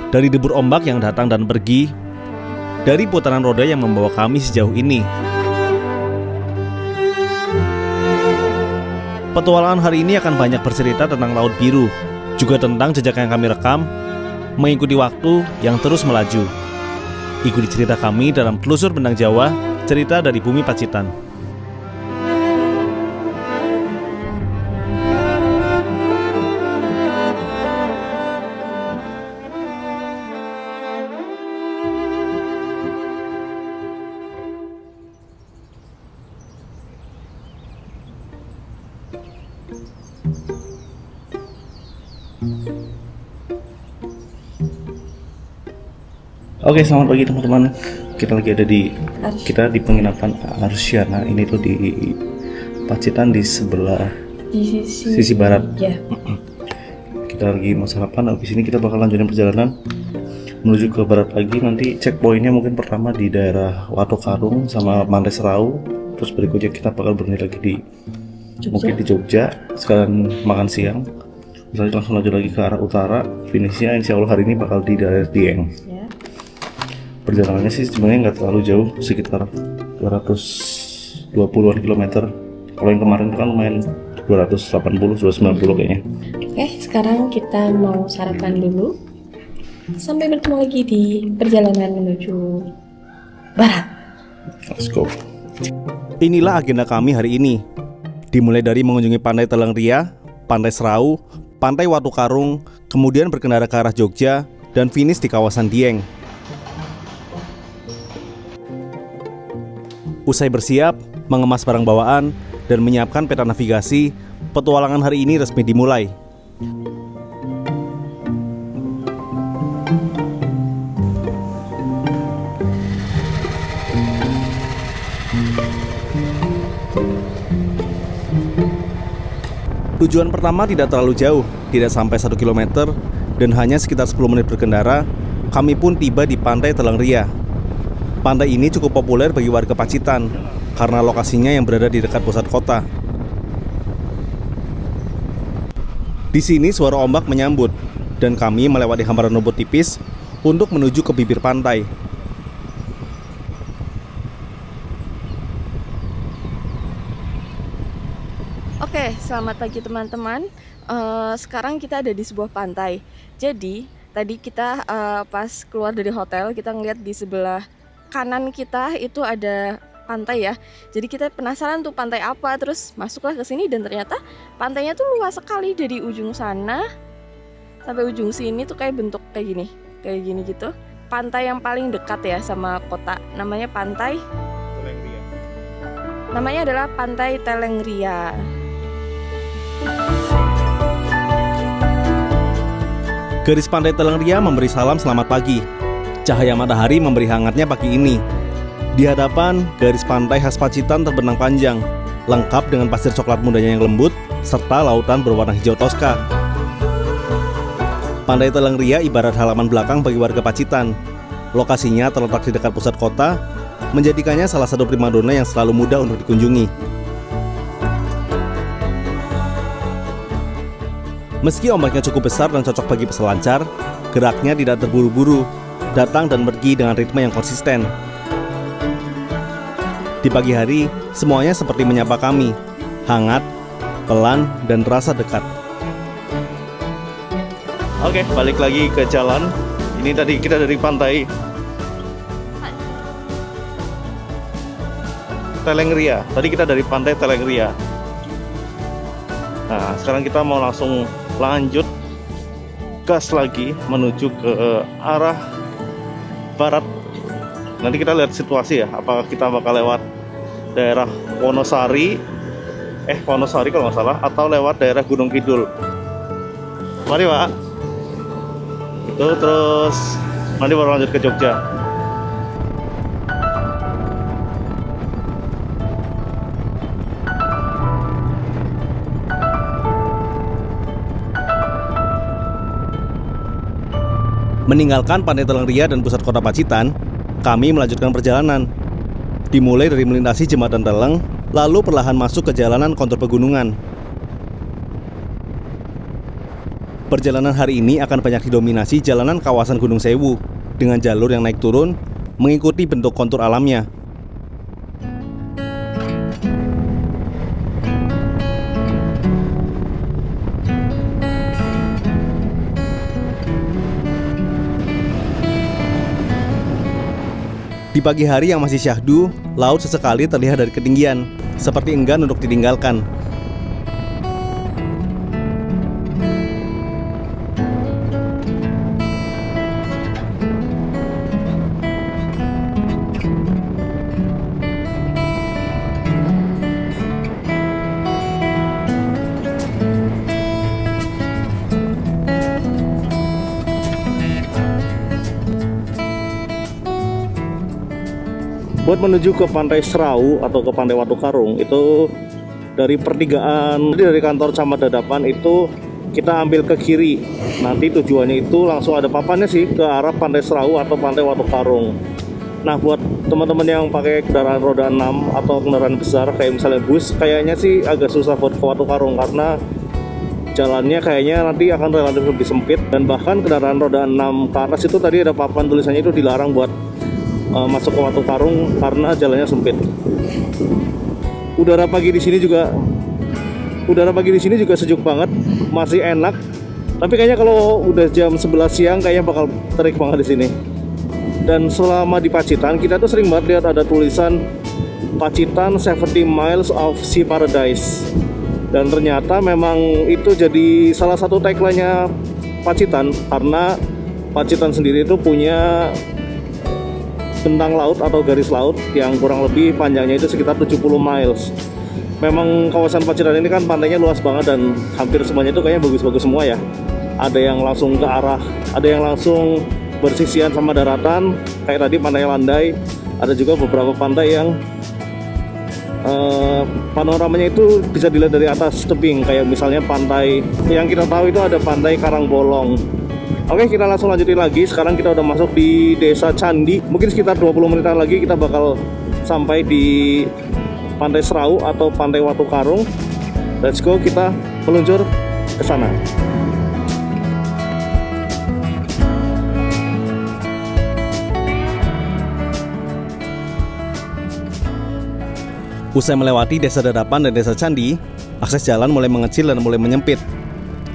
dari debur ombak yang datang dan pergi, dari putaran roda yang membawa kami sejauh ini. Petualangan hari ini akan banyak bercerita tentang Laut Biru, juga tentang jejak yang kami rekam, mengikuti waktu yang terus melaju. Ikuti cerita kami dalam Telusur Benang Jawa, cerita dari bumi Pacitan. Oke, selamat pagi teman-teman. Kita lagi ada di penginapan Arsyana. Ini tuh di Pacitan di sebelah di sisi barat. Ya. Kita lagi mau sarapan. Habis ini kita bakal lanjutin perjalanan menuju ke barat lagi. Nanti checkpointnya mungkin pertama di daerah Watu Karung sama Pantai Serau. Terus berikutnya kita bakal berhenti lagi di mungkin di Jogja. Sekalian makan siang. Misalnya langsung lanjut lagi ke arah utara. Finishnya insya Allah hari ini bakal di daerah Dieng. Ya. Perjalanannya sih sebenarnya nggak terlalu jauh, sekitar 220-an kilometer. Kalau yang kemarin kan lumayan 280-290 kayaknya. Oke, sekarang kita mau sarapan dulu. Sampai bertemu lagi di perjalanan menuju barat. Let's go. Inilah agenda kami hari ini. Dimulai dari mengunjungi Pantai Teleng Ria, Pantai Serau, Pantai Watu Karung, kemudian berkendara ke arah Jogja, dan finish di kawasan Dieng. Usai bersiap, mengemas barang bawaan, dan menyiapkan peta navigasi, petualangan hari ini resmi dimulai. Tujuan pertama tidak terlalu jauh, tidak sampai 1 km, dan hanya sekitar 10 menit berkendara, kami pun tiba di Pantai Teleng Ria. Pantai ini cukup populer bagi warga Pacitan karena lokasinya yang berada di dekat pusat kota. Di sini suara ombak menyambut dan kami melewati hamparan rumput tipis untuk menuju ke bibir pantai. Oke, selamat pagi teman-teman. Sekarang kita ada di sebuah pantai. Jadi, tadi kita pas keluar dari hotel, kita ngeliat di sebelah kanan kita itu ada pantai ya. Jadi kita penasaran tuh pantai apa, terus masuklah ke sini dan ternyata pantainya tuh luas sekali dari ujung sana sampai ujung sini tuh kayak bentuk kayak gini gitu. Pantai yang paling dekat ya sama kota, namanya adalah Pantai Teleng Ria. Garis Pantai Teleng Ria memberi salam selamat pagi. Cahaya matahari memberi hangatnya pagi ini. Di hadapan, garis pantai khas Pacitan terbenang panjang, lengkap dengan pasir coklat mudanya yang lembut, serta lautan berwarna hijau toska. Pantai Teleng Ria ibarat halaman belakang bagi warga Pacitan. Lokasinya terletak di dekat pusat kota, menjadikannya salah satu primadona yang selalu mudah untuk dikunjungi. Meski ombaknya cukup besar dan cocok bagi peselancar, geraknya tidak terburu-buru, datang dan pergi dengan ritme yang konsisten. Di pagi hari, semuanya seperti menyapa kami, hangat, pelan, dan terasa dekat. Oke, balik lagi ke jalan. Ini tadi kita dari pantai Teleng Ria. Tadi kita dari Pantai Teleng Ria. Nah, sekarang kita mau langsung lanjut gas lagi menuju ke arah barat. Nanti kita lihat situasi ya, apakah kita bakal lewat daerah Wonosari kalau nggak salah, atau lewat daerah Gunung Kidul. Mari Pak. Itu terus nanti baru lanjut ke Jogja. Meninggalkan Pantai Teleng Ria dan pusat kota Pacitan, kami melanjutkan perjalanan. Dimulai dari melintasi Jembatan Teleng, lalu perlahan masuk ke jalanan kontur pegunungan. Perjalanan hari ini akan banyak didominasi jalanan kawasan Gunung Sewu dengan jalur yang naik turun mengikuti bentuk kontur alamnya. Di pagi hari yang masih syahdu, laut sesekali terlihat dari ketinggian, seperti enggan untuk ditinggalkan. Buat menuju ke Pantai Serau atau ke Pantai Watu Karung itu dari pertigaan, dari kantor Camat Dadapan itu kita ambil ke kiri. Nanti tujuannya itu langsung ada papannya sih ke arah Pantai Serau atau Pantai Watu Karung. Nah, buat teman-teman yang pakai kendaraan roda 6 atau kendaraan besar kayak misalnya bus, kayaknya sih agak susah buat ke Watu Karung karena jalannya kayaknya nanti akan relatif lebih sempit, dan bahkan kendaraan roda 6 ke atas itu tadi ada papan tulisannya itu dilarang buat masuk ke Watu Karung karena jalannya sempit. Udara pagi di sini juga sejuk banget, masih enak. Tapi kayaknya kalau udah jam 11 siang kayaknya bakal terik banget di sini. Dan selama di Pacitan kita tuh sering banget lihat ada tulisan Pacitan 70 miles of sea paradise. Dan ternyata memang itu jadi salah satu tagline-nya Pacitan, karena Pacitan sendiri itu punya bentang laut atau garis laut yang kurang lebih panjangnya itu sekitar 70 miles. Memang kawasan Pacitan ini kan pantainya luas banget dan hampir semuanya itu kayaknya bagus-bagus semua ya. Ada yang langsung ke arah, ada yang langsung bersisian sama daratan kayak tadi Pantai Landai. Ada juga beberapa pantai yang panoramanya itu bisa dilihat dari atas tebing, kayak misalnya pantai yang kita tahu itu ada Pantai Karangbolong. Oke, kita langsung lanjutin lagi. Sekarang kita udah masuk di Desa Candi. Mungkin sekitar 20 menitan lagi kita bakal sampai di Pantai Serau atau Pantai Watu Karung. Let's go, kita meluncur ke sana. Usai melewati Desa Dadapan dan Desa Candi, akses jalan mulai mengecil dan mulai menyempit.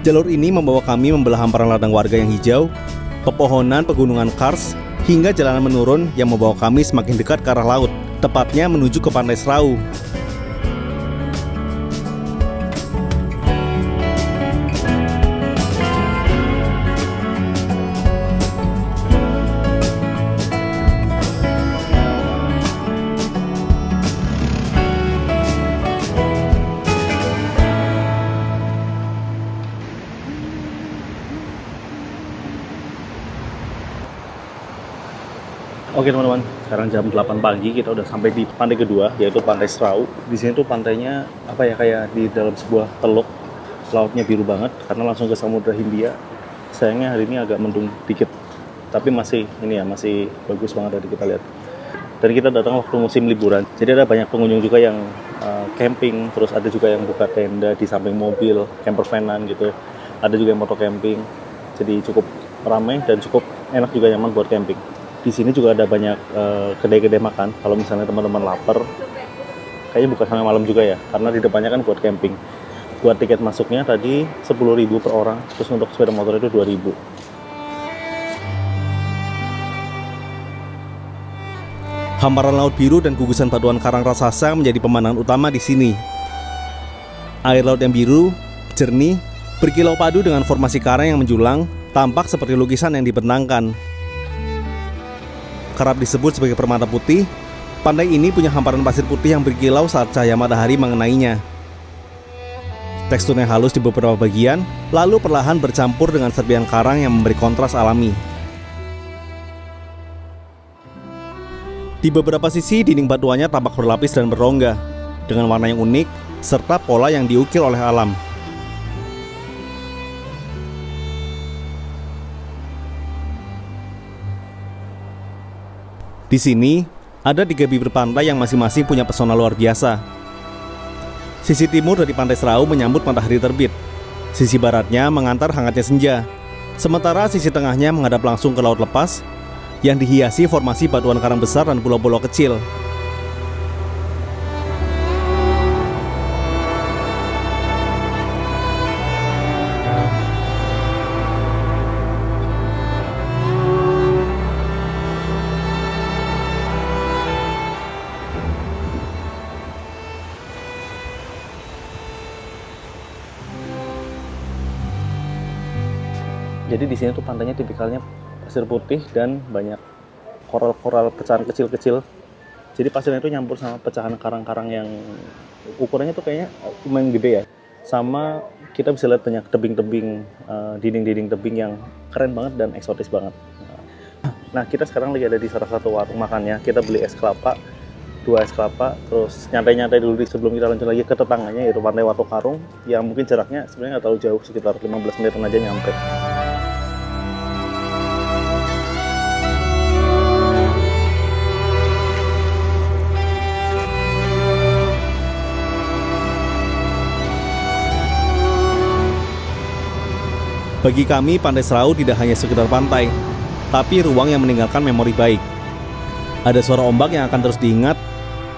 Jalur ini membawa kami membelah hamparan ladang warga yang hijau, pepohonan pegunungan kars, hingga jalanan menurun yang membawa kami semakin dekat ke arah laut, tepatnya menuju ke Pantai Serau. Oke teman-teman, sekarang jam 8 pagi kita udah sampai di pantai kedua, yaitu Pantai Serau. Di sini tuh pantainya apa ya, kayak di dalam sebuah teluk. Lautnya biru banget karena langsung ke Samudra Hindia. Sayangnya hari ini agak mendung dikit, tapi masih bagus banget dari kita lihat. Dan kita datang waktu musim liburan, jadi ada banyak pengunjung juga yang camping, terus ada juga yang buka tenda di samping mobil, camper van-an gitu. Ada juga yang moto camping, jadi cukup ramai dan cukup enak juga, nyaman buat camping. Di sini juga ada banyak kedai-kedai makan. Kalau misalnya teman-teman lapar, kayaknya buka sampai malam juga ya, karena di depannya kan buat camping. Buat tiket masuknya tadi 10.000 per orang, terus untuk sepeda motor itu 2.000. Hamparan laut biru dan gugusan batuan karang raksasa menjadi pemandangan utama di sini. Air laut yang biru, jernih, berkilau padu dengan formasi karang yang menjulang, tampak seperti lukisan yang dibentangkan. Kerap disebut sebagai permata putih, pantai ini punya hamparan pasir putih yang berkilau saat cahaya matahari mengenainya. Teksturnya halus di beberapa bagian, lalu perlahan bercampur dengan serpihan karang yang memberi kontras alami. Di beberapa sisi, dinding batuannya tampak berlapis dan berrongga, dengan warna yang unik, serta pola yang diukir oleh alam. Di sini, ada 3 bibir pantai yang masing-masing punya pesona luar biasa. Sisi timur dari Pantai Serau menyambut matahari terbit, Sisi baratnya mengantar hangatnya senja, sementara sisi tengahnya menghadap langsung ke laut lepas yang dihiasi formasi batuan karang besar dan pulau-pulau kecil. Jadi di sini tuh pantainya tipikalnya pasir putih dan banyak koral-koral pecahan kecil-kecil. Jadi pasirnya itu nyampur sama pecahan karang-karang yang ukurannya tuh kayaknya lumayan gede ya. Sama kita bisa lihat banyak tebing-tebing, dinding-dinding tebing yang keren banget dan eksotis banget. Nah, kita sekarang lagi ada di salah satu warung makannya. Kita beli es kelapa, 2 es kelapa, terus nyantai-nyantai dulu sebelum kita lanjut lagi ke tetangganya, yaitu Pantai Watu Karung, yang mungkin jaraknya sebenarnya nggak terlalu jauh, sekitar 15 menitan aja nyampe. Bagi kami, Pantai Serau tidak hanya sekedar pantai, tapi ruang yang meninggalkan memori baik. Ada suara ombak yang akan terus diingat,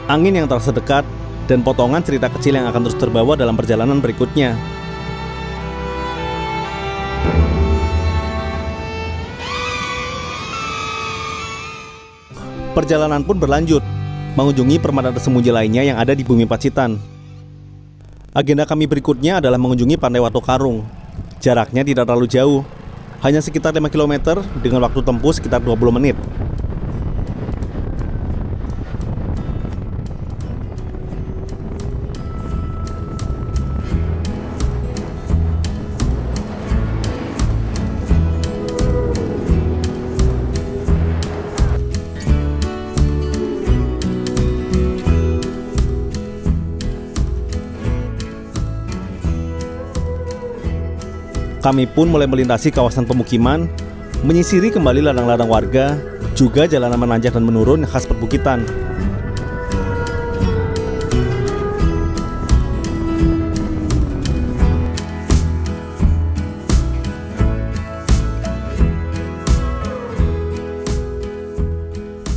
angin yang terasa dekat, dan potongan cerita kecil yang akan terus terbawa dalam perjalanan berikutnya. Perjalanan pun berlanjut, mengunjungi permata tersembunyi lainnya yang ada di bumi Pacitan. Agenda kami berikutnya adalah mengunjungi Pantai Watu Karung. Jaraknya tidak terlalu jauh, hanya sekitar 5 km dengan waktu tempuh sekitar 20 menit. Kami pun mulai melintasi kawasan pemukiman, menyisiri kembali ladang-ladang warga, juga jalanan menanjak dan menurun khas perbukitan.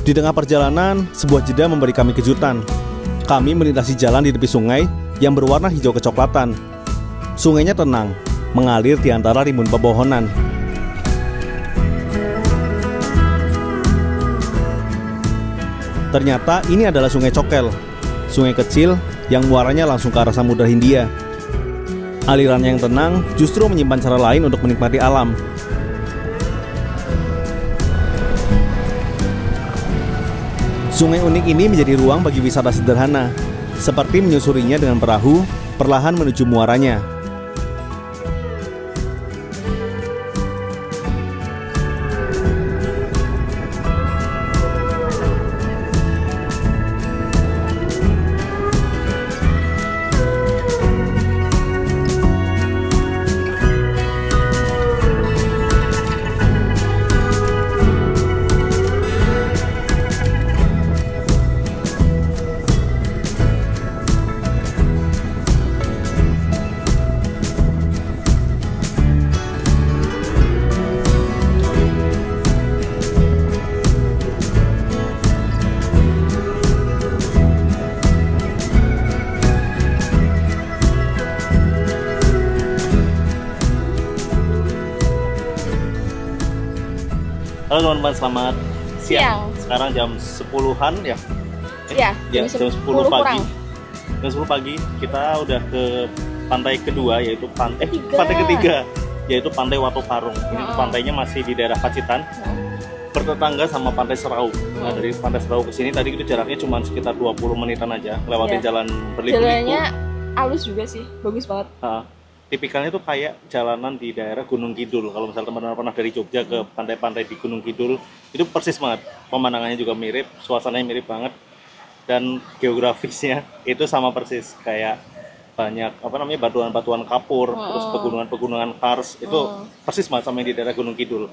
Di tengah perjalanan, sebuah jeda memberi kami kejutan. Kami melintasi jalan di tepi sungai yang berwarna hijau kecoklatan. Sungainya tenang, mengalir di antara rimbun pepohonan. Ternyata ini adalah Sungai Cokel, sungai kecil yang muaranya langsung ke arah Samudra Hindia. Alirannya yang tenang justru menyimpan cara lain untuk menikmati alam. Sungai unik ini menjadi ruang bagi wisata sederhana, seperti menyusurinya dengan perahu, perlahan menuju muaranya. Halo teman-teman, selamat Siang. Sekarang jam 10-an ya? Iya, Ya, jam 10 pagi. Jam 10 pagi kita udah ke pantai kedua, yaitu pantai ketiga, yaitu Pantai Watu Karung. Ini pantainya masih di daerah Pacitan, bertetangga sama Pantai Serau. Nah, dari Pantai Serau ke sini tadi itu jaraknya cuma sekitar 20 menitan aja, lewatin jalan berliku-liku. Jalannya halus juga sih, bagus banget. Tipikalnya tuh kayak jalanan di daerah Gunung Kidul. Kalau misalnya teman-teman pernah dari Jogja ke pantai-pantai di Gunung Kidul, itu persis banget. Pemandangannya juga mirip, suasananya mirip banget, dan geografisnya itu sama persis. Kayak banyak batuan-batuan kapur, terus pegunungan-pegunungan kars, itu persis banget sama yang di daerah Gunung Kidul.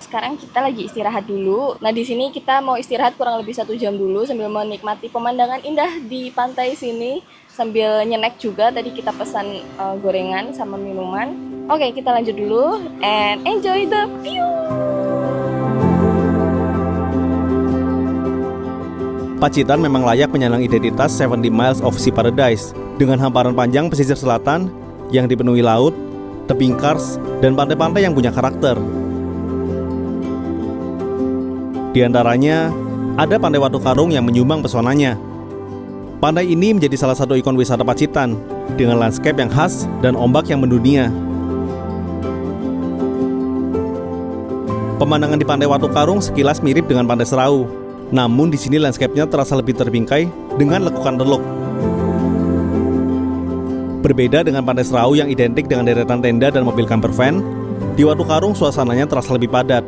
Sekarang kita lagi istirahat dulu. Nah, di sini kita mau istirahat kurang lebih 1 jam dulu sambil menikmati pemandangan indah di pantai sini, sambil nyenek juga. Tadi kita pesan gorengan sama minuman. Oke, kita lanjut dulu and enjoy the view. Pacitan memang layak menyandang identitas 70 Miles of Sea Paradise dengan hamparan panjang pesisir selatan yang dipenuhi laut, tebing kars, dan pantai-pantai yang punya karakter. Di antaranya, ada Pantai Watu Karung yang menyumbang pesonanya. Pantai ini menjadi salah satu ikon wisata Pacitan dengan landscape yang khas dan ombak yang mendunia. Pemandangan di Pantai Watu Karung sekilas mirip dengan Pantai Serau, namun di sini landscape-nya terasa lebih terbingkai dengan lekukan teluk. Berbeda dengan Pantai Serau yang identik dengan deretan tenda dan mobil camper van, di Watu Karung suasananya terasa lebih padat.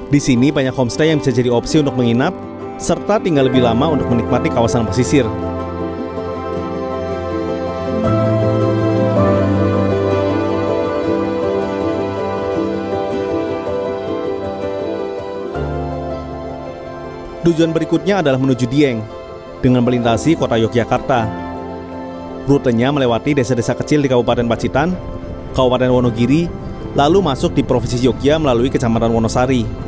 Di sini banyak homestay yang bisa jadi opsi untuk menginap, serta tinggal lebih lama untuk menikmati kawasan pesisir. Tujuan berikutnya adalah menuju Dieng, dengan melintasi kota Yogyakarta. Rutenya melewati desa-desa kecil di Kabupaten Pacitan, Kabupaten Wonogiri, lalu masuk di Provinsi Yogyakarta melalui Kecamatan Wonosari.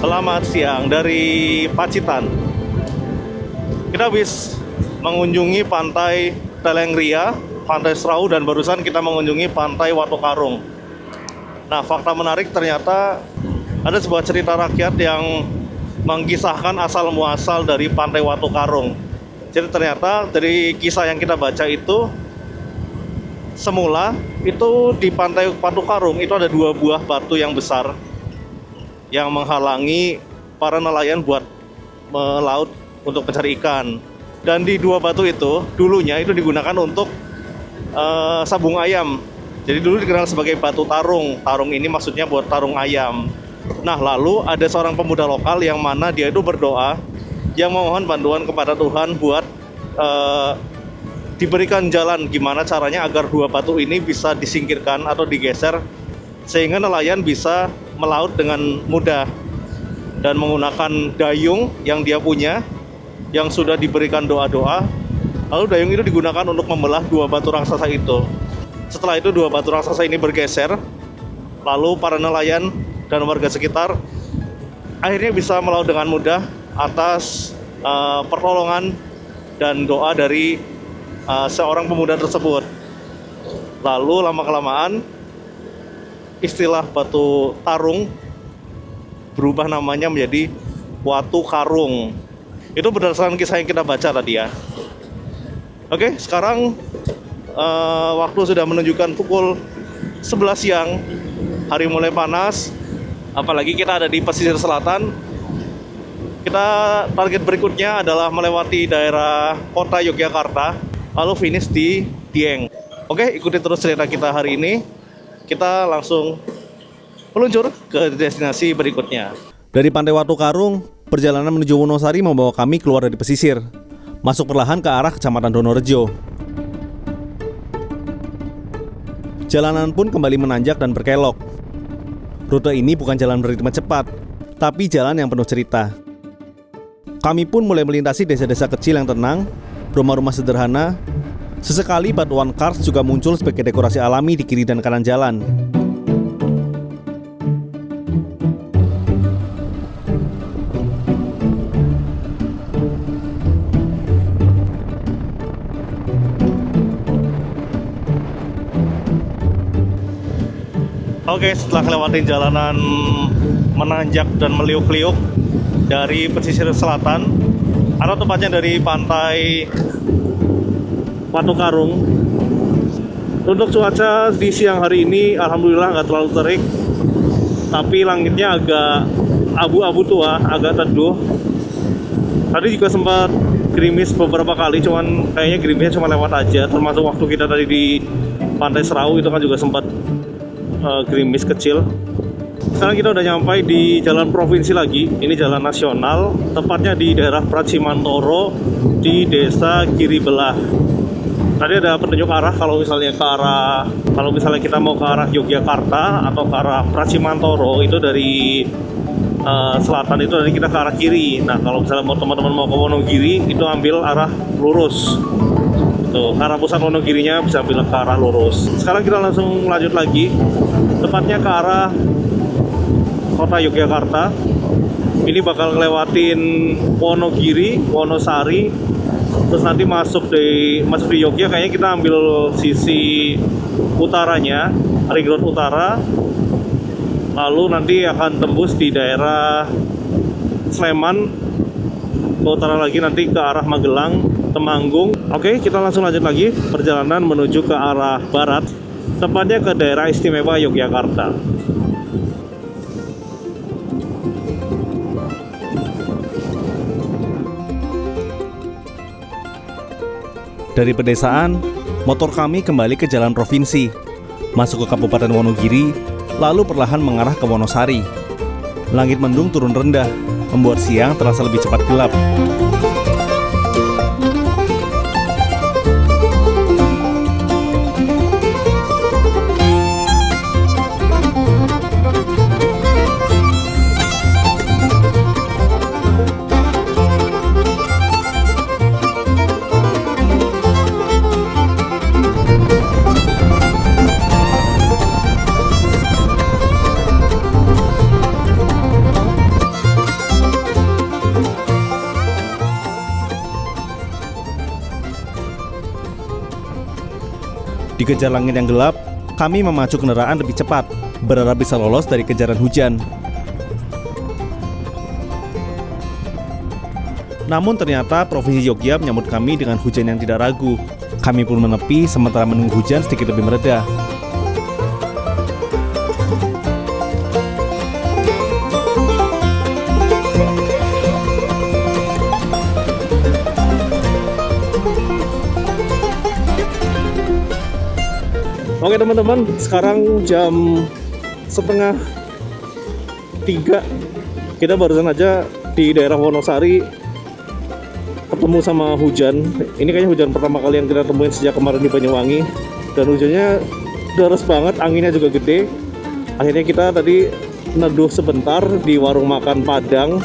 Selamat siang dari Pacitan. Kita habis mengunjungi pantai Telengria, Pantai Serau, dan barusan kita mengunjungi Pantai Watu Karung. Nah, fakta menarik ternyata ada sebuah cerita rakyat yang mengisahkan asal muasal dari Pantai Watu Karung. Jadi ternyata dari kisah yang kita baca itu, semula itu di Pantai Watu Karung itu ada 2 buah batu yang besar yang menghalangi para nelayan buat melaut untuk mencari ikan. Dan di 2 batu itu dulunya itu digunakan untuk sabung ayam. Jadi dulu dikenal sebagai batu tarung. Tarung ini maksudnya buat tarung ayam. Nah, lalu ada seorang pemuda lokal yang mana dia itu berdoa, yang memohon bantuan kepada Tuhan buat diberikan jalan gimana caranya agar 2 batu ini bisa disingkirkan atau digeser sehingga nelayan bisa melaut dengan mudah dan menggunakan dayung yang dia punya yang sudah diberikan doa-doa. Lalu dayung itu digunakan untuk membelah 2 batu raksasa itu. Setelah itu 2 batu raksasa ini bergeser, lalu para nelayan dan warga sekitar akhirnya bisa melaut dengan mudah atas pertolongan dan doa dari seorang pemuda tersebut. Lalu lama-kelamaan istilah batu tarung berubah namanya menjadi Watu Karung. Itu berdasarkan kisah yang kita baca tadi ya. Oke, sekarang waktu sudah menunjukkan pukul 11 siang. Hari mulai panas, apalagi kita ada di pesisir selatan. Kita target berikutnya adalah melewati daerah kota Yogyakarta, lalu finish di Dieng. Oke, ikuti terus cerita kita hari ini. Kita langsung meluncur ke destinasi berikutnya. Dari Pantai Watu Karung, perjalanan menuju Wonosari membawa kami keluar dari pesisir, masuk perlahan ke arah Kecamatan Donorejo. Jalanan pun kembali menanjak dan berkelok. Rute ini bukan jalan berritme cepat, tapi jalan yang penuh cerita. Kami pun mulai melintasi desa-desa kecil yang tenang, rumah-rumah sederhana. Sesekali batuan kars juga muncul sebagai dekorasi alami di kiri dan kanan jalan. Oke, setelah lewatin jalanan menanjak dan meliuk-liuk dari pesisir selatan, atau tepatnya dari Pantai Watu Karung. Untuk cuaca di siang hari ini alhamdulillah nggak terlalu terik, tapi langitnya agak abu-abu tua, agak teduh. Tadi juga sempat gerimis beberapa kali, cuman kayaknya gerimisnya cuma lewat aja. Termasuk waktu kita tadi di Pantai Serau itu kan juga sempat gerimis kecil. Sekarang kita udah nyampai di jalan provinsi lagi. Ini jalan nasional, tepatnya di daerah Pracimantoro di Desa Giribelah. Tadi ada petunjuk arah kalau misalnya kita mau ke arah Yogyakarta atau ke arah Pracimantoro itu dari selatan itu dari kita ke arah kiri. Nah kalau misalnya teman-teman mau ke Wonogiri itu ambil arah lurus. Tuh, arah pusat Wonogirinya bisa ambil ke arah lurus. Sekarang kita langsung lanjut lagi, tepatnya ke arah kota Yogyakarta. Ini bakal ngelewatin Wonogiri, Wonosari, terus nanti masuk di Yogyakarta. Kayaknya kita ambil sisi utaranya, Ring Road Utara, lalu nanti akan tembus di daerah Sleman ke utara lagi, nanti ke arah Magelang, Temanggung. Oke, kita langsung lanjut lagi perjalanan menuju ke arah barat, tepatnya ke daerah istimewa Yogyakarta. Dari pedesaan, motor kami kembali ke jalan provinsi, masuk ke Kabupaten Wonogiri, lalu perlahan mengarah ke Wonosari. Langit mendung turun rendah, membuat siang terasa lebih cepat gelap. Dikejar langit yang gelap, kami memacu kendaraan lebih cepat, berharap bisa lolos dari kejaran hujan. Namun ternyata Provinsi Yogyakarta menyambut kami dengan hujan yang tidak ragu. Kami pun menepi sementara menunggu hujan sedikit lebih mereda. Oke teman-teman, sekarang jam 2:30. Kita barusan aja di daerah Wonosari ketemu sama hujan. Ini kayaknya hujan pertama kali yang kita temuin sejak kemarin di Banyuwangi. Dan hujannya deras banget, anginnya juga gede. Akhirnya kita tadi neduh sebentar di warung makan Padang.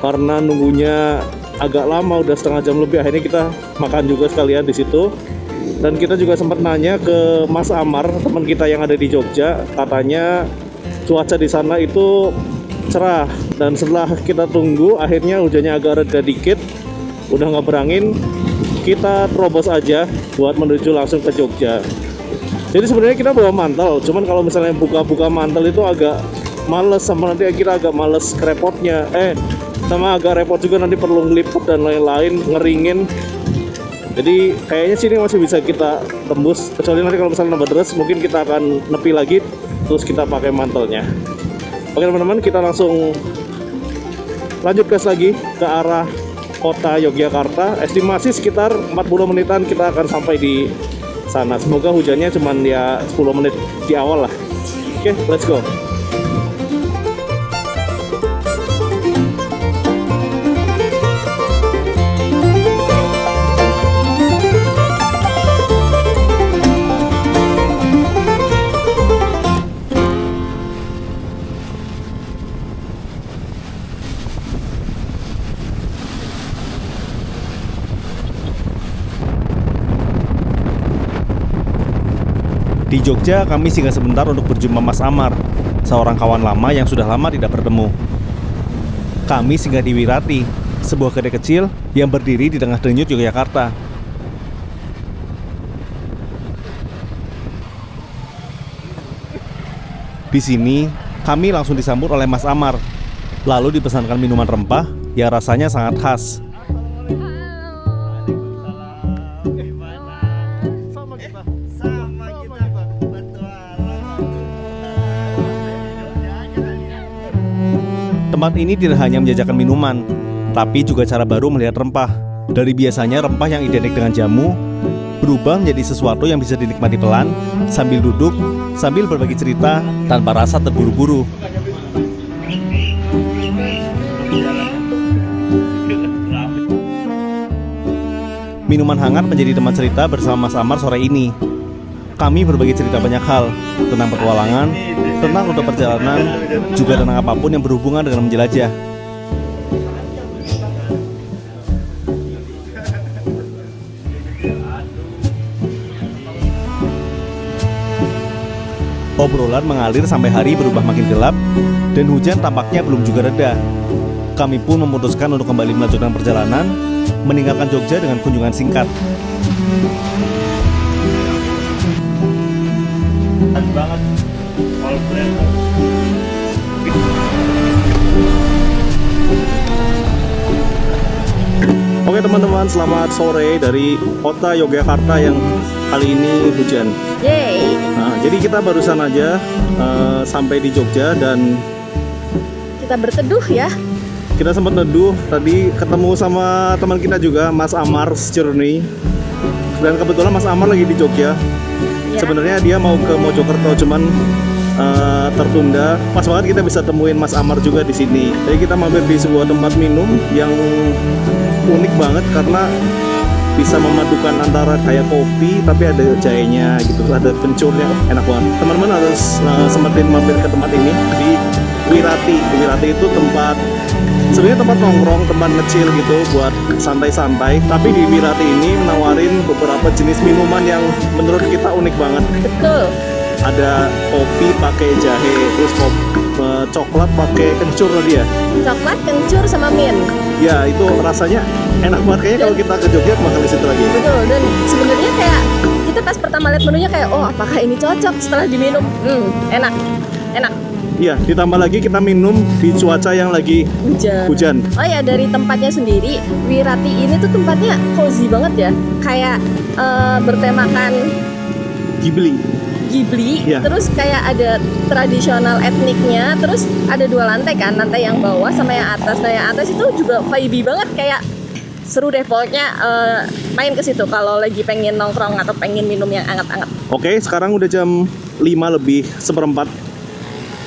Karena nunggunya agak lama, udah setengah jam lebih. Akhirnya kita makan juga sekalian di situ. Dan kita juga sempat nanya ke Mas Amar, teman kita yang ada di Jogja. Katanya cuaca di sana itu cerah. Dan setelah kita tunggu, akhirnya hujannya agak reda dikit. Udah nggak berangin, kita terobos aja buat menuju langsung ke Jogja. Jadi sebenarnya kita bawa mantel, cuman kalau misalnya buka-buka mantel itu agak males, sama nanti kita agak males kerepotnya. Sama agak repot juga nanti perlu ngelipet dan lain-lain, ngeringin. Jadi kayaknya sini masih bisa kita tembus, kecuali nanti kalau misalnya nambah deras mungkin kita akan nepi lagi, terus kita pakai mantelnya. Oke teman-teman, kita langsung lanjut gas lagi ke arah kota Yogyakarta. Estimasi sekitar 40 menitan kita akan sampai di sana. Semoga hujannya cuma ya 10 menit di awal lah. Oke, let's go. Di Jogja, kami singgah sebentar untuk berjumpa Mas Amar, seorang kawan lama yang sudah lama tidak bertemu. Kami singgah di Wirati, sebuah kedai kecil yang berdiri di tengah denyut Yogyakarta. Di sini, kami langsung disambut oleh Mas Amar, lalu dipesankan minuman rempah yang rasanya sangat khas. Tempat ini tidak hanya menjajakan minuman, tapi juga cara baru melihat rempah. Dari biasanya rempah yang identik dengan jamu, berubah menjadi sesuatu yang bisa dinikmati pelan, sambil duduk, sambil berbagi cerita, tanpa rasa terburu-buru. Minuman hangat menjadi teman cerita bersama Mas Amar sore ini. Kami berbagi cerita banyak hal, tentang petualangan, tentang rute perjalanan, juga tentang apapun yang berhubungan dengan menjelajah. Obrolan mengalir sampai hari berubah makin gelap dan hujan tampaknya belum juga reda. Kami pun memutuskan untuk kembali melanjutkan perjalanan, meninggalkan Jogja dengan kunjungan singkat. Banget. Oke teman-teman, selamat sore dari kota Yogyakarta yang kali ini hujan. Yeay. Nah, jadi kita barusan aja sampai di Jogja dan Kita berteduh ya. kita sempat neduh. Tadi ketemu sama teman kita juga, Mas Amar Journey. Dan kebetulan Mas Amar lagi di Jogja. Ya. Sebenarnya dia mau ke Mojokerto, cuman tertunda. Pas banget kita bisa temuin Mas Amar juga di sini. Jadi kita mampir di sebuah tempat minum yang unik banget karena bisa memadukan antara kayak kopi tapi ada jahenya gitu, ada kencurnya, enak banget. Teman-teman harus sempetin mampir ke tempat ini di Wirati. Wirati itu tempat, sebenarnya tempat nongkrong, tempat kecil gitu buat santai-santai. Tapi di Wirati ini menawarin beberapa jenis minuman yang menurut kita unik banget. Betul. Ada kopi pakai jahe, terus coklat pakai kencur tadi ya. Coklat, kencur, sama mint. Ya itu rasanya enak banget, kayaknya kalau kita ke Jogja bakal di situ lagi. Betul. Dan sebenarnya kayak kita pas pertama lihat menunya kayak, oh apakah ini cocok? Setelah diminum, enak, enak. Iya, ditambah lagi kita minum di cuaca yang lagi hujan. Oh ya, dari tempatnya sendiri, Wirati ini tuh tempatnya cozy banget ya. Kayak bertemakan Ghibli. Iya. Terus kayak ada tradisional etniknya, terus ada 2 lantai kan, lantai yang bawah sama yang atas. Nah yang atas itu juga vibey banget, kayak seru deh pokoknya. Main ke situ kalau lagi pengen nongkrong atau pengen minum yang hangat-hangat. Oke, sekarang udah jam 5 lebih seperempat.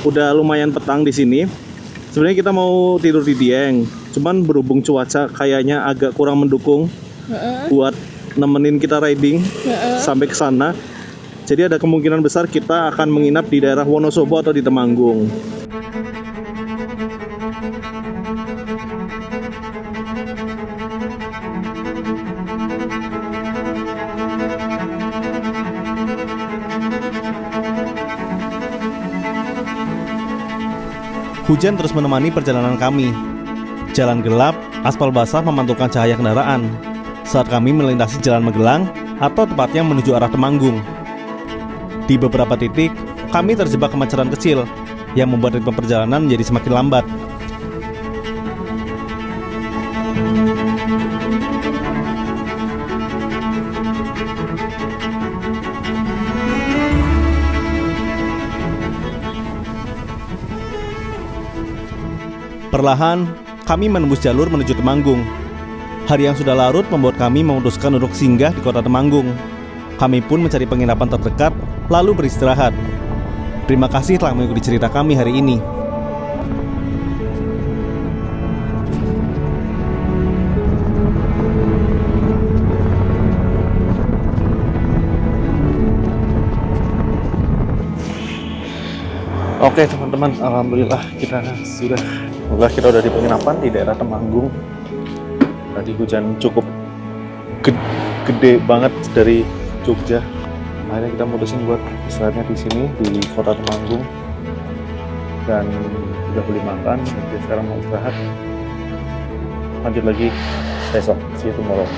Udah lumayan petang di sini. Sebenarnya kita mau tidur di Dieng, cuman berhubung cuaca kayaknya agak kurang mendukung buat nemenin kita riding sampai ke sana. Jadi ada kemungkinan besar kita akan menginap di daerah Wonosobo atau di Temanggung. Hujan terus menemani perjalanan kami. Jalan gelap, aspal basah memantulkan cahaya kendaraan saat kami melintasi Jalan Magelang atau tepatnya menuju arah Temanggung. Di beberapa titik, kami terjebak kemacetan kecil yang membuat ritme perjalanan menjadi semakin lambat. Perlahan, kami menembus jalur menuju Temanggung. Hari yang sudah larut membuat kami memutuskan untuk singgah di kota Temanggung. Kami pun mencari penginapan terdekat, lalu beristirahat. Terima kasih telah mengikuti cerita kami hari ini. Oke teman-teman, alhamdulillah kita udah di penginapan di daerah Temanggung. Tadi hujan cukup gede banget dari Jogja. Akhirnya kita mutusin buat istirahatnya di sini di kota Temanggung dan udah beli makan. Jadi sekarang mau istirahat. Lanjut lagi besok. See you tomorrow.